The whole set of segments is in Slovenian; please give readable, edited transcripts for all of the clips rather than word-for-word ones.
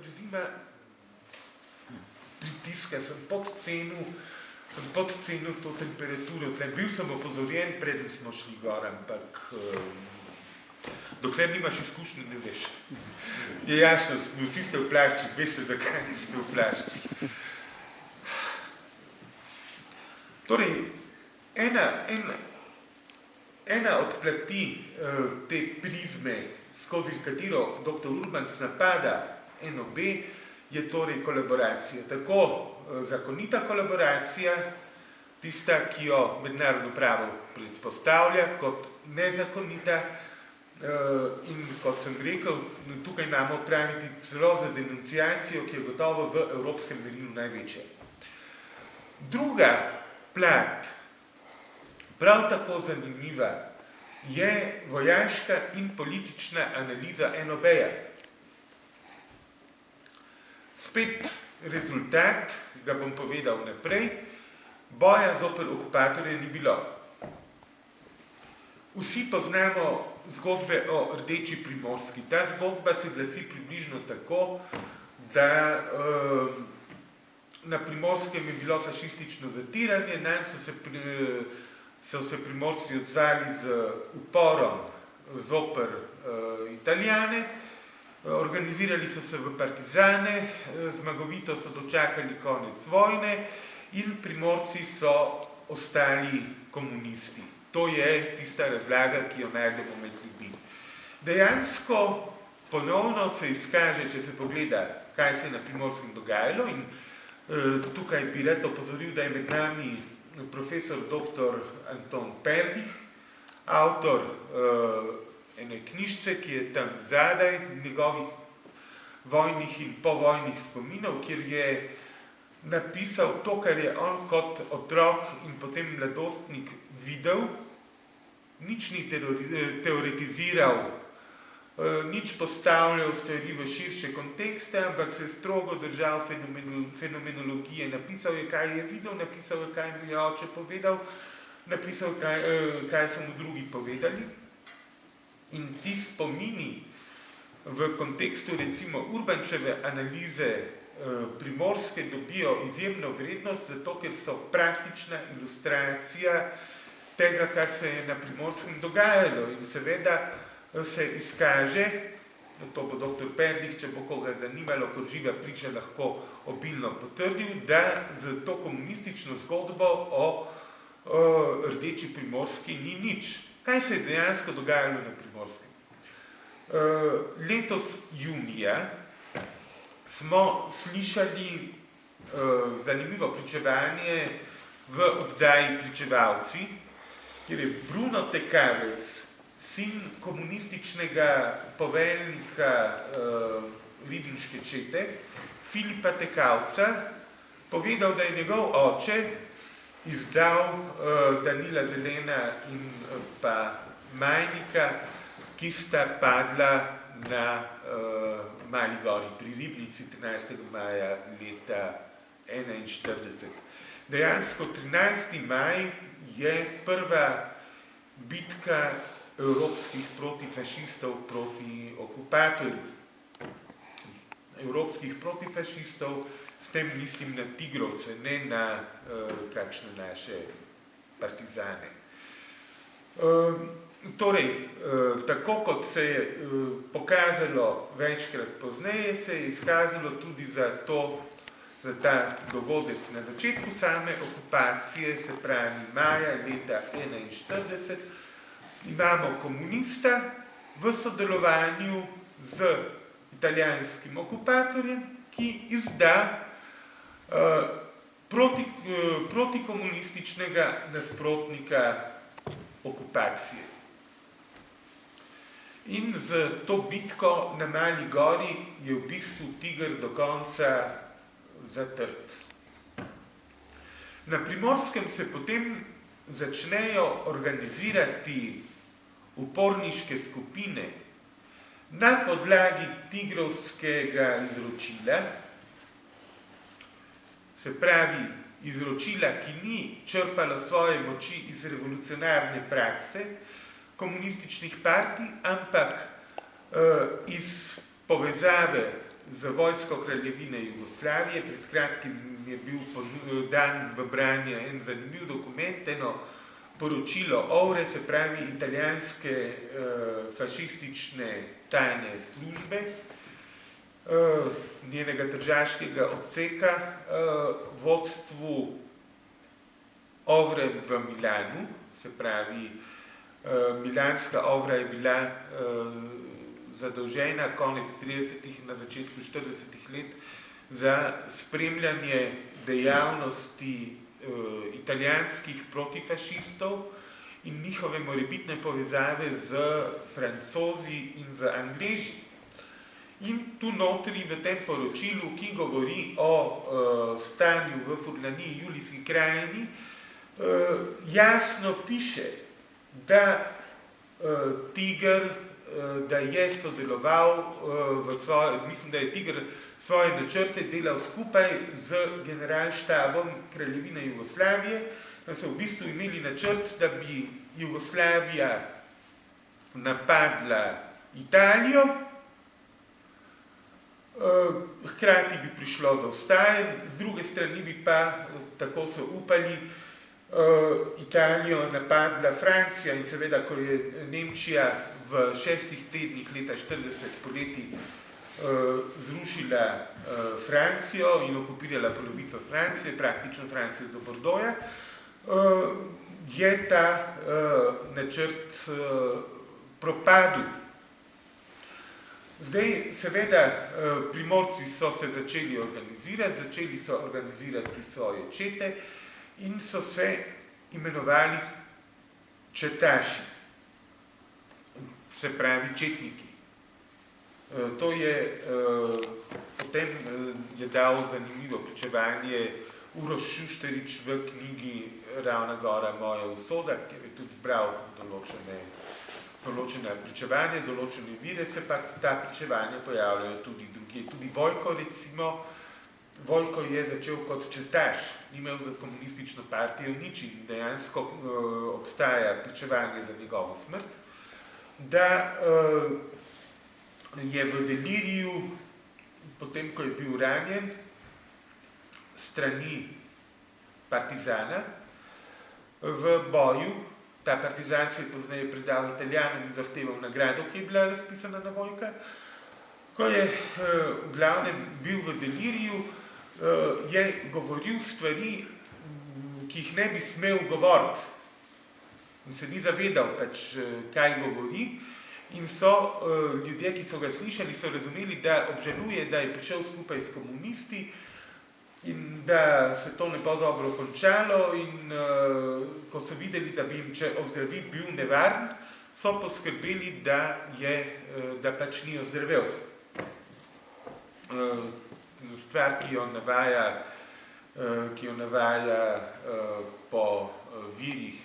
pač zima pritiska, sem podcenil to temperaturo. Bil sem opozorjen, preden smo šli gor, ampak dokler nimaš izkušnje, ne veš. Je jasno, vsi ste v plaščih, veste, zakaj ste v plaščih. Torej, ena od plati te prizme, skozi katero dr. Urbans napada NOB, je torej kolaboracija. Tako zakonita kolaboracija, tista, ki jo mednarodno pravo predpostavlja, kot nezakonita. In kot sem rekel, tukaj imamo opraviti celo za denunciacijo, ki je gotovo v evropskem merilu največja. Druga plat, prav tako zanimiva, je vojaška in politična analiza NOB-ja. Spet rezultat, ga bom povedal naprej, boja zoper okupatorje ni bilo. Vsi poznamo zgodbe o Rdeči Primorski. Ta zgodba se glasi približno tako, da na Primorskem je bilo fašistično zatiranje, nanj so se Primorci odzvali z uporom zoper Italijane, organizirali so se v partizane, zmagovito so dočakali konec vojne in Primorci so ostali komunisti. To je tista razlaga, ki jo najdemo med ljudmi. Dejansko ponovno se izkaže, če se pogleda, kaj se je na Primorskem dogajalo, in tukaj bi rad opozoril, da je med nami profesor dr. Anton Perdih, avtor ene knjižce, ki je tam zadaj, njegovih vojnih in povojnih spominov, kjer je napisal to, kar je on kot otrok in potem mladostnik videl, nič ni teoretiziral, nič postavljal stvari v širše kontekste, ampak se strogo držal fenomenologije. Napisal je, kaj je videl, napisal je, kaj mu je oče povedal, napisal, kaj so mu drugi povedali. In ti spomini v kontekstu recimo Urbančeve analize Primorske dobijo izjemno vrednost, zato ker so praktična ilustracija tega, kar se je na Primorskem dogajalo. In seveda se izkaže, to bo dr. Perdih, če bo koga zanimalo, kot živa priča, lahko obilno potrdil, da z to komunistično zgodbo o Rdeči Primorski ni nič. Kaj se je dejansko dogajalo na Primorskem? Letos junija smo slišali zanimivo pričevanje v oddaji Pričevalci, kjer je Bruno Tekavec, sin komunističnega poveljnika ribniške čete, Filipa Tekavca, povedal, da je njegov oče izdal Danila Zelena in pa Majnika, ki sta padla na Mali gori pri Ribnici 13. maja leta 1941. Dejansko 13. maj je prva bitka evropskih protifašistov proti okupatorju. Evropskih protifašistov, s tem mislim na tigrovce, ne na kakšne naše partizane. Torej, tako kot se je pokazalo večkrat pozneje, se je izkazalo tudi za ta dogodek na začetku same okupacije, se pravi maja leta 1941, imamo komunista v sodelovanju z italijanskim okupatorjem, ki izda protikomunističnega nasprotnika okupacije. In z to bitko na Mali gori je v bistvu tiger do konca zatrt. Na Primorskem se potem začnejo organizirati uporniške skupine na podlagi tigrovskega izročila, se pravi izročila, ki ni črpalo svoje moči iz revolucionarne prakse komunističnih partij, ampak iz povezave za vojsko Kraljevine Jugoslavije. Pred kratkim je bil dan v branje en zanimiv dokument, eno poročilo OVRE, se pravi italijanske fašistične tajne službe, njenega tržaškega odseka, vodstvu OVRE v Milanu, se pravi milanska OVRA je bila zadolžena konec 30-ih, na začetku 40-ih let za spremljanje dejavnosti italijanskih protifašistov in njihove morebitne povezave z Francozi in z Angleži. In tu notri v tem poročilu, ki govori o stanju v Furlaniji, Julijski krajini, jasno piše, da Tiger, da je sodeloval mislim, da je Tiger svoje načrte delal skupaj z generalštabom Kraljevine Jugoslavije, da so v bistvu imeli načrt, da bi Jugoslavija napadla Italijo, hkrati bi prišlo do vstajanj, z druge strani bi pa, tako so upali, Italijo napadla Francija in seveda, ko je Nemčija v 6 tednih leta 40 poleti zrušila Francijo in okupirala polovico Francije, praktično Francijo do Bordeauxa, je ta načrt propadel. Zdaj, seveda, Primorci so se začeli organizirati svoje čete in so se imenovali četaši, se pravi četniki. To je, potem je dal zanimivo pričevanje Uroš Šušterič v knjigi Ravna gora, moja usoda, kjer je tudi zbral določene pričevanje, določene vire, se pa ta pričevanja pojavljajo tudi drugje. Tudi Vojko, recimo, Vojko je začel kot četaš, imel za komunistično partijo nič in dejansko obstaja pričevanje za njegovo smrt, da je v deliriju, potem ko je bil ranjen, strani partizana v boju, ta partizan se je pozneje predal Italijanom in zahteval nagrado, ki je bila razpisana na Vojka, ko je v glavnem bil v deliriju, je govoril stvari, ki jih ne bi smel govoriti. In se ni zavedal, kaj govori. In so ljudje, ki so ga slišali, so razumeli, da obžaluje, da je prišel skupaj s komunisti in da se to ne bo dobro končalo. In ko so videli, da bi jim, če ozdravi, bil nevaren, so poskrbeli, da pač ni ozdravel. Stvar, ki jo navaja po virih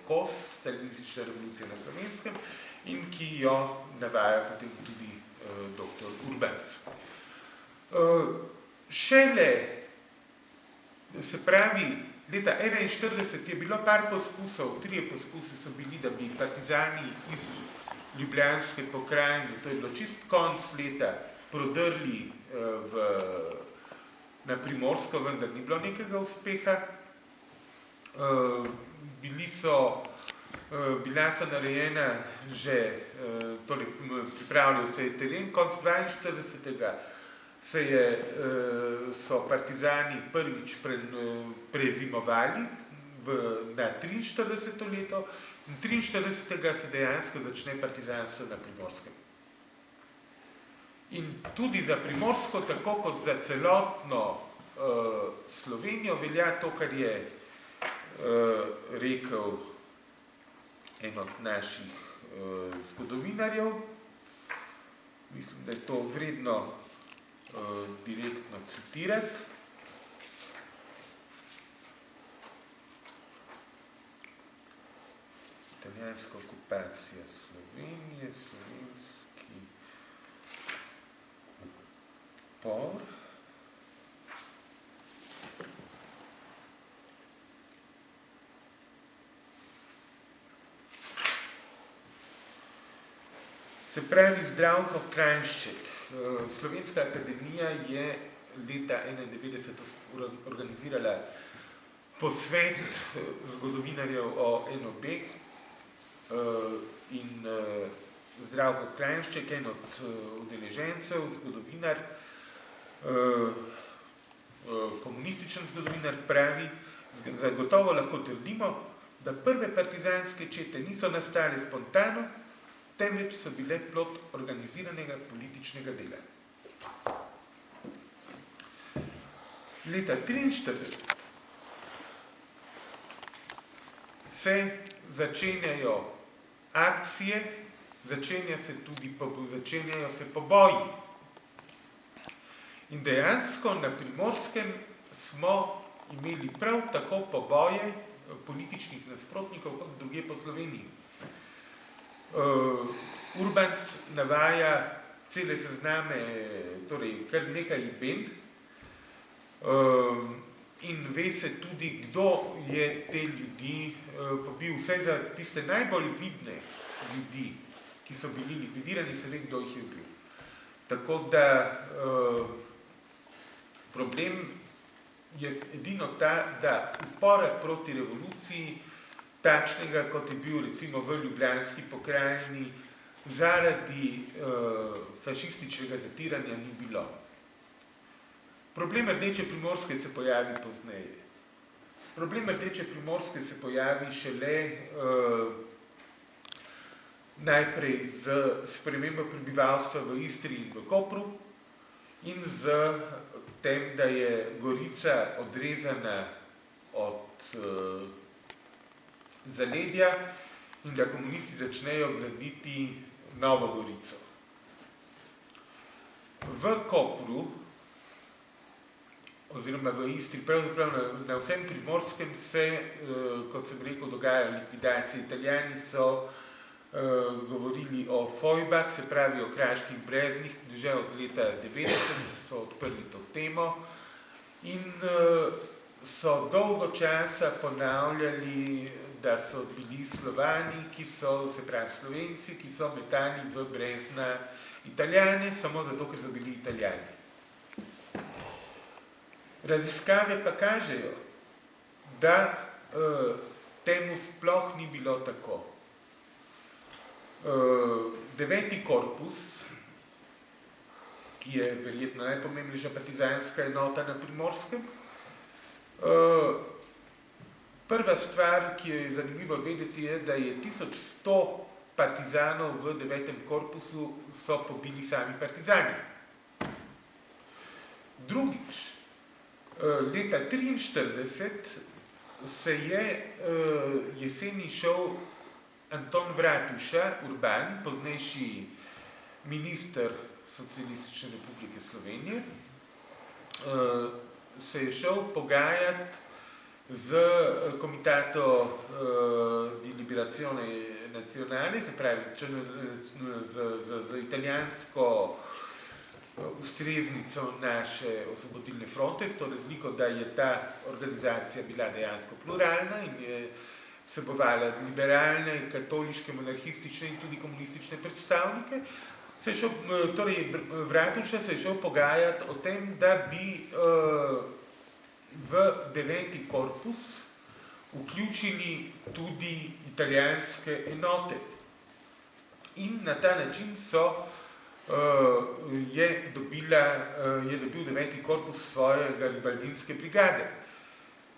Kos, stalinistične revolucije na Slovenskem, in ki jo navaja potem tudi dr. Urbanc. Šele, se pravi, leta 1941 je bilo par poskusov, 3 poskusi so bili, da bi partizani iz Ljubljanske pokrajine, to je bilo čist konc leta, prodrli na Primorsko, vendar ni bilo nekega uspeha. Bila so narejena že, torej pripravljal se je teren, konc 42. So partizani prvič prezimovali na 43. leto in 43. se dejansko začne partizanstvo na Primorskem. In tudi za Primorsko, tako kot za celotno Slovenijo, velja to, kar je rekel en od naših zgodovinarjev. Mislim, da je to vredno direktno citirati. Italijanska okupacija Slovenije, slovenski upor. Se pravi, Zdravko Kranjšček Slovenska akademija je leta 1991 organizirala posvet zgodovinarjev o NOB in Zdravko Klajnšček, en od udeležencev, zgodovinar, komunističen zgodovinar, pravi, zagotovo lahko trdimo, da prve partizanske čete niso nastale spontano, temveč so bile plod organiziranega političnega dela. Leta 1943 se začenjajo akcije, začenjajo se poboji. In dejansko na Primorskem smo imeli prav tako poboje političnih nasprotnikov kot drugje po Sloveniji. Urbans navaja cele sezname, torej kar nekaj imen, in ve se tudi, kdo je te ljudi pobil. Vsaj za tiste najbolj vidne ljudi, ki so bili likvidirani, se ve, kdo jih je bil. Tako da problem je edino ta, da upora proti revoluciji, takšnega, kot je bil recimo v Ljubljanski pokrajini, zaradi fašističnega zatiranja ni bilo. Problem Rdeče Primorske se pojavi pozneje. Problem Rdeče Primorske se pojavi šele najprej z spremembo prebivalstva v Istri in v Kopru in z tem, da je Gorica odrezana od zaledja in da komunisti začnejo graditi Novo Gorico. V Kopru, oziroma v Istri, pravzaprav na vsem Primorskem se, kot sem rekel, dogajajo likvidacije. Italijani so govorili o fojbah, se pravi o kraških breznih, že od leta 90 so odprli to temo in so dolgo časa ponavljali, da so bili Slovani, ki so, se pravi Slovenci, ki so metali v brezna Italijane, samo zato, ker so bili Italijani. Raziskave pa kažejo, da temu sploh ni bilo tako. 9. korpus, ki je verjetno najpomembnejša partizanska enota na Primorskem, prva stvar, ki jo je zanimivo vedeti, je, da je 1100 partizanov v 9. korpusu so pobili sami partizani. Drugič, leta 1943 se je jeseni šel Anton Vratuša, Urban, poznejši minister Socialistične republike Slovenije, se je šel pogajati z Comitato di Liberazione Nazionale, se pravi z italijansko ustreznico naše osvobodilne fronte, s to razliko, da je ta organizacija bila dejansko pluralna in je vsebovala liberalne, katoliške, monarhistične in tudi komunistične predstavnike. Torej, Vratuša se je šel pogajati o tem, da bi v 9. korpus vključili tudi italijanske enote. In na ta način je dobil 9. korpus svoje garibaldinske brigade.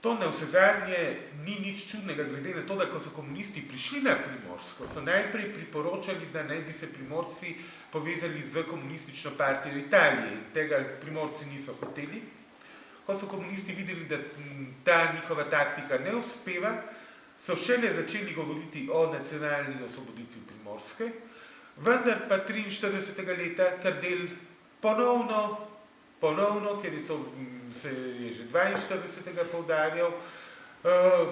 To navsezadnje ni nič čudnega, glede na to, da ko so komunisti prišli na Primorsko, so najprej priporočali, da naj bi se Primorci povezali z komunistično partijo Italije. In tega Primorci niso hoteli. Ko so komunisti videli, da ta njihova taktika ne uspeva, so šele začeli govoriti o nacionalni osvoboditvi Primorske, vendar pa 43. leta Kardelj ponovno, ker je to se je že 42.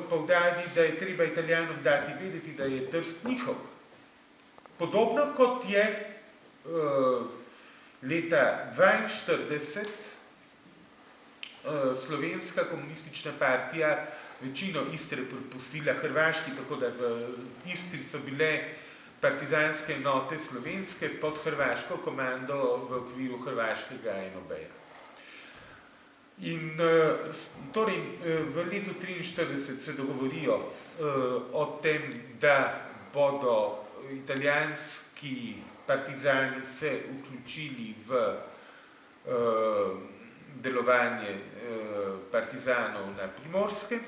poudaril, da je treba Italijanom dati vedeti, da je Trst njihov. Podobno kot je leta 42 Slovenska komunistična partija večino Istre prepustila Hrvaški, tako da v Istri so bile partizanske enote slovenske pod hrvaško komando v okviru hrvaškega NOB-ja. In torej v letu 1943 se dogovorijo o tem, da bodo italijanski partizani se vključili v delovanje partizanov na Primorskem.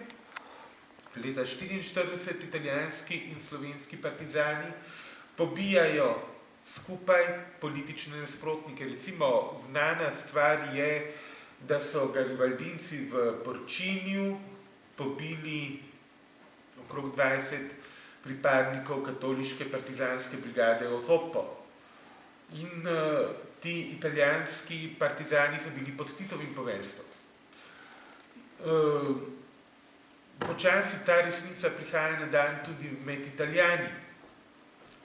Leta 1944 italijanski in slovenski partizani pobijajo skupaj politične nasprotnike. Recimo znana stvar je, da so garibaldinci v Porčinju pobili okrog 20 pripadnikov katoliške partizanske brigade Osopo. In ti italijanski partizani so bili pod Titovim poveljstvom. Počasi ta resnica prihaja na dan tudi med Italijani.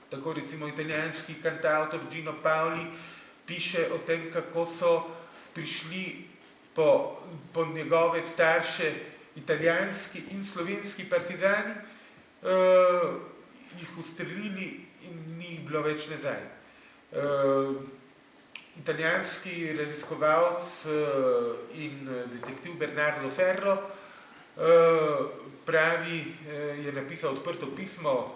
Tako recimo italijanski kantavtor Gino Paoli piše o tem, kako so prišli po njegove starše italijanski in slovenski partizani, jih ustrelili in ni bilo več nazaj. Italijanski raziskovalec in detektiv Bernardo Ferro pravi, je napisal odprto pismo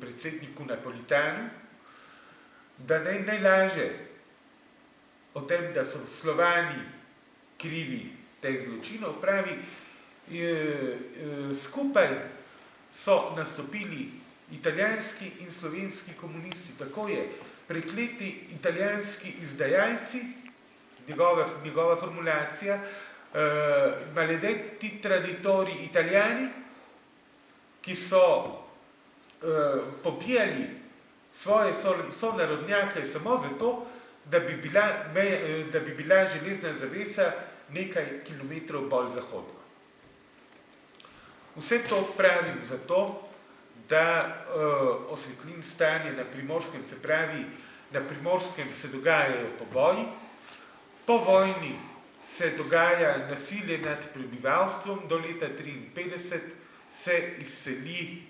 predsedniku Napolitanu, da najlaže o tem, da so Slovani krivi teh zločinov, pravi, skupaj so nastopili italijanski in slovenski komunisti. Tako je, prekleti italijanski izdajalci, njegova formulacija, maledetti traditori italijani, ki so pobijali svoje sonarodnjake samo zato, da bi bila železna zavesa nekaj kilometrov bolj zahodno. Vse to pravim zato, da osvetlim stanje na Primorskem, se pravi, na Primorskem se dogajajo poboji, po vojni se dogaja nasilje nad prebivalstvom, do leta 1953 se izseli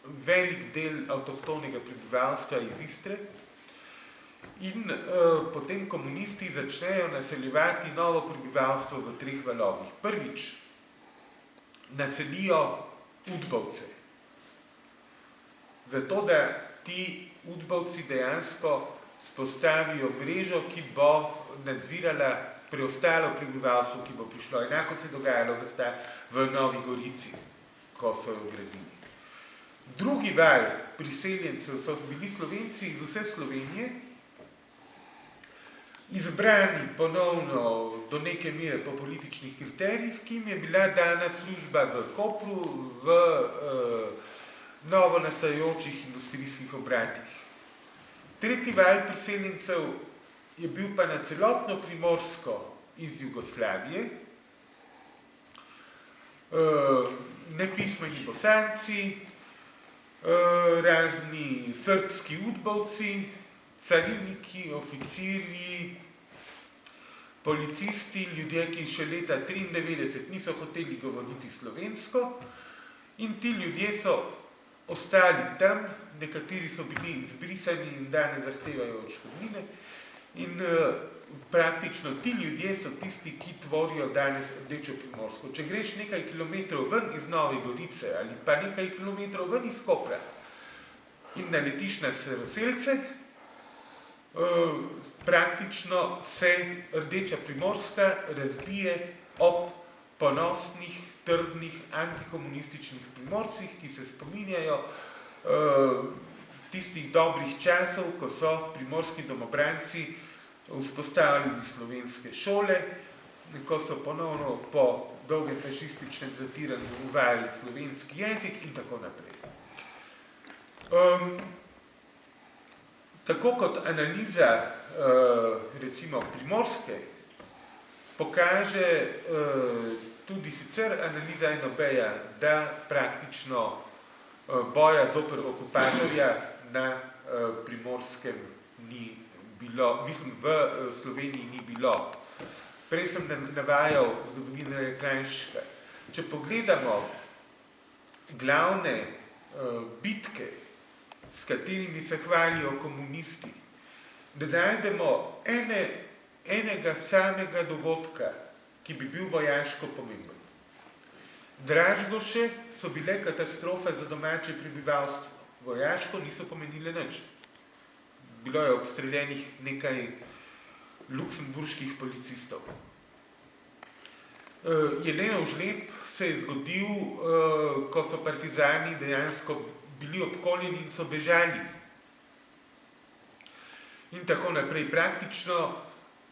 velik del avtohtonega prebivalstva iz Istre in potem komunisti začnejo naseljevati novo prebivalstvo v 3 valovih. Prvič naselijo Udbovce, zato da ti Udbovci dejansko spostavijo mrežo, ki bo nadzirala preostalo prebivalstvo, ki bo prišlo. Enako se je dogajalo v Novi Gorici, ko so jo gradili. Drugi val priseljencev so bili Slovenci iz vse Slovenije, izbrani ponovno do neke mere po političnih kriterijih, ki jim je bila dana služba v Kopru, v novo nastajajočih industrijskih obratih. Tretji val priseljencev je bil pa na celotno Primorsko iz Jugoslavije, nepismeni Bosanci, razni srbski Udbovci, cariniki, oficirji, policisti, ljudje, ki še leta 1993 niso hoteli govoriti slovensko, in ti ljudje so ostali tam, nekateri so bili izbrisani in danes zahtevajo odškodnine, in praktično ti ljudje so tisti, ki tvorijo danes Rdečo Primorsko. Če greš nekaj kilometrov ven iz Nove Gorice ali pa nekaj kilometrov ven iz Kopra in naletiš na Staroselce, praktično se Rdeča Primorska razbije ob ponosnih, trdnih, antikomunističnih Primorcih, ki se spominjajo tistih dobrih časov, ko so primorski domobranci vzpostavili slovenske šole, ko so ponovno po dolgem fašističnem zatiranju uvajali slovenski jezik in tako naprej. Tako kot analiza recimo Primorske pokaže tudi sicer analiza NOB-ja, da praktično boja zoper okupatorja na Primorskem ni bilo, mislim, v Sloveniji ni bilo. Prej sem navajal zgodovinarja Klajnška. Če pogledamo glavne bitke, s katerimi se hvalijo komunisti, da najdemo enega samega dogodka, ki bi bil vojaško pomemben. Dražgoše so bile katastrofe za domače prebivalstvo. Vojaško niso pomenile nič. Bilo je obstreljenih nekaj luksemburških policistov. Jelenov žleb se je zgodil, ko so partizani dejansko bili obkoljeni in so bežali. In tako naprej. Praktično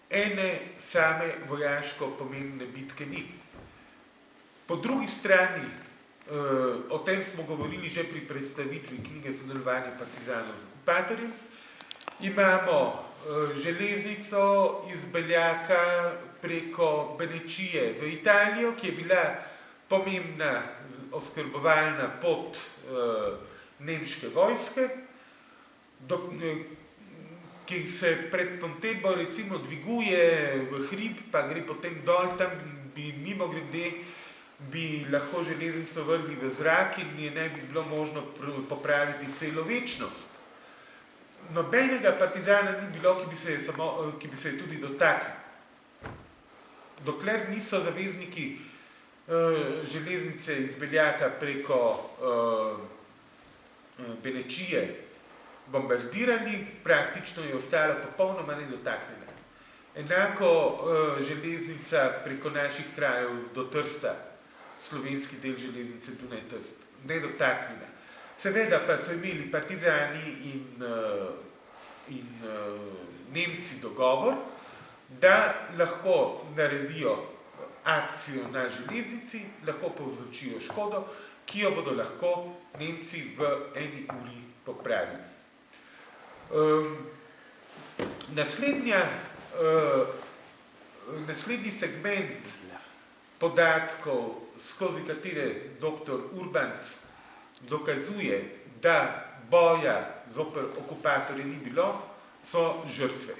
ene same vojaško pomembne bitke ni. Po drugi strani, o tem smo govorili že pri predstavitvi knjige Sodelovanje partizanov z okupatorjem, imamo železnico iz Beljaka preko Benečije v Italijo, ki je bila pomembna oskrbovalna pot nemške vojske, ki se pred Pontebbo recimo dviguje v hrib, pa gre potem dol, tam bi mimogrede bi lahko železnico vrgli v zrak in je ne bi bilo možno popraviti celo večnost. Nobenega partizana ni bilo, ki bi se je tudi dotaknil. Dokler niso zavezniki železnice iz Beljaka preko Benečije bombardirali, praktično je ostala popolnoma nedotaknjena. Enako železnica preko naših krajev do Trsta, slovenski del železnice Dunaj-Trst, nedotaknjena. Seveda pa so imeli partizani in Nemci dogovor, da lahko naredijo akcijo na železnici, lahko povzročijo škodo, ki jo bodo lahko Nemci v eni uri popravili. Naslednji segment podatkov, skozi katere dr. Urbanc dokazuje, da boja zoper okupatorje ni bilo, so žrtve.